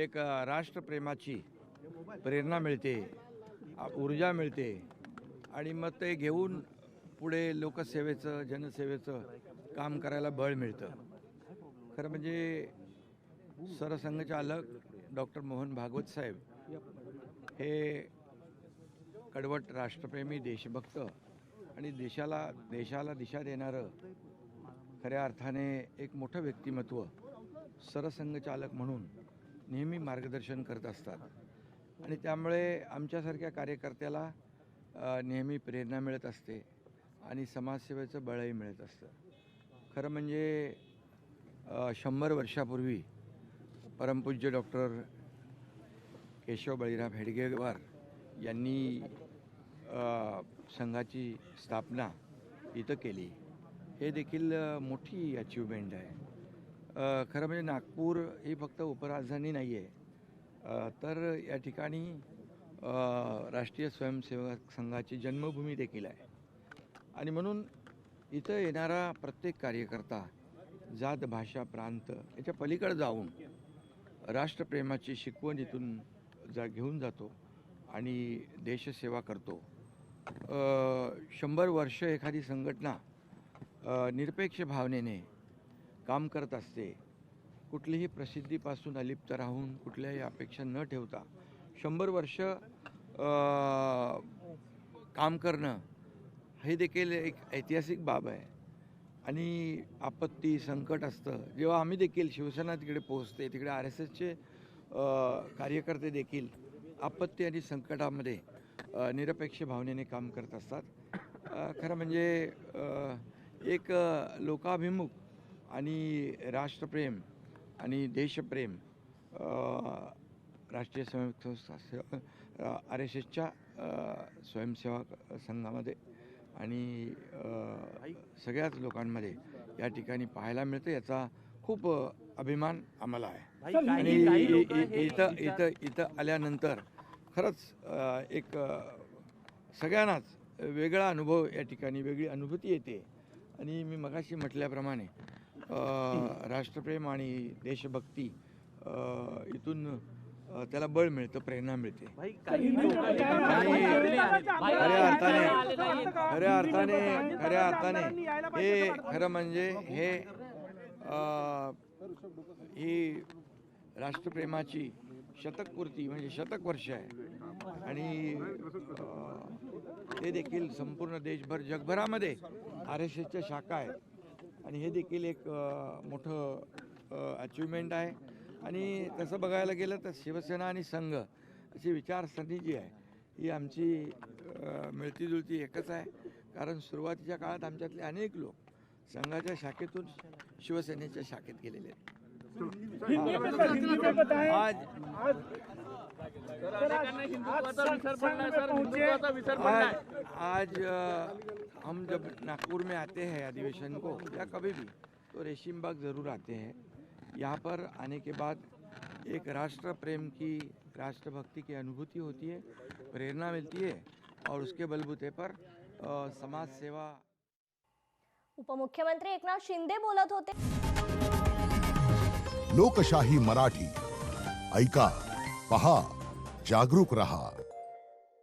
एक राष्ट्रप्रेमाची प्रेरणा मिळते, ऊर्जा मिळते आणि मग ते घेऊन पुढे लोकसेवेचं जनसेवेचं काम करायला बळ मिळतं. खरं म्हणजे सरसंघचालक डॉक्टर मोहन भागवत साहेब हे कडवट राष्ट्रप्रेमी देशभक्त आणि देशाला दिशा देणारं खऱ्या अर्थाने एक मोठं व्यक्तिमत्व सरसंघचालक म्हणून नेहमी मार्गदर्शन करत असतात आणि त्यामुळे आमच्यासारख्या कार्यकर्त्याला नेहमी प्रेरणा मिळत असते आणि समाजसेवेचं बळही मिळत असतं. खरं म्हणजे 100 वर्षापूर्वी परमपूज्य डॉक्टर केशव बळीराम हेडगेवार यांनी संघाची स्थापना इथं केली. हे देखील मोठी अचीवमेंट आहे. खरं म्हणजे नागपूर ही फक्त उपराजधानी नाही आहे, तर या ठिकाणी राष्ट्रीय स्वयंसेवक संघाची जन्मभूमी देखील आहे आणि म्हणून इथं येणारा प्रत्येक कार्यकर्ता जात भाषा प्रांत याच्या पलीकडे जाऊन राष्ट्रप्रेमाची शिकवण इथून घेऊन जातो आणि देशसेवा करतो. 100 वर्ष एखादी संघटना निरपेक्ष भावनेने काम करत असते. कुठलीही प्रसिद्धीपासून अलिप्त राहून कुठल्याही अपेक्षा न ठेवता 100 वर्ष काम करणं हे देखील एक ऐतिहासिक बाब आहे. आणि आपत्ती संकट असतं जेव्हा आम्ही देखील शिवसेना तिकडे पोहोचते, तिकडे RSSचे कार्यकर्ते देखील आपत्ती आणि संकटामध्ये निरपेक्ष भावनेने काम करत असतात. खरं म्हणजे एक लोकाभिमुख आणि राष्ट्रप्रेम आणि देशप्रेम राष्ट्रीय स्वयंसेवक RSSच्या स्वयंसेवक संघामध्ये आणि सगळ्याच लोकांमध्ये या ठिकाणी पाहायला मिळतं. याचा खूप अभिमान आम्हाला आहे आणि इथं आल्यानंतर खरंच एक सगळ्यांनाच वेगळा अनुभव, या ठिकाणी वेगळी अनुभूती येते आणि मी मगाशी म्हटल्याप्रमाणे राष्ट्रप्रेम आणि देशभक्ती इथून त्याला बळ मिळतं, प्रेरणा मिळते. खऱ्या अर्थाने हे खरं म्हणजे ही राष्ट्रप्रेमाची शतकपूर्ती म्हणजे शतक वर्ष आहे आणि ते देखील संपूर्ण देशभर जगभरामध्ये RSSच्या शाखा आहेत आणि हे देखील एक मोठं अचीवमेंट आहे. आणि तसं बघायला गेलं तर शिवसेना आणि संघ अशी विचारसरणी जी आहे ही आमची मिळतीजुळती एकच आहे. कारण सुरुवातीच्या काळात आमच्यातले अनेक लोक संघाच्या शाखेतून शिवसेनेच्या शाखेत गेलेले आहेत. आज हम जब नागपुर में आते हैं अधिवेशन को या कभी भी, तो रेशीम बाग ज़रूर आते हैं. यहाँ पर आने के बाद एक राष्ट्र प्रेम की, राष्ट्रभक्ति की अनुभूति होती है, प्रेरणा मिलती है और उसके बलबूते पर समाज सेवा. उपमुख्यमंत्री एकनाथ शिंदे बोलत होते. लोकशाही मराठी ऐका, पहा, जागरूक रहा.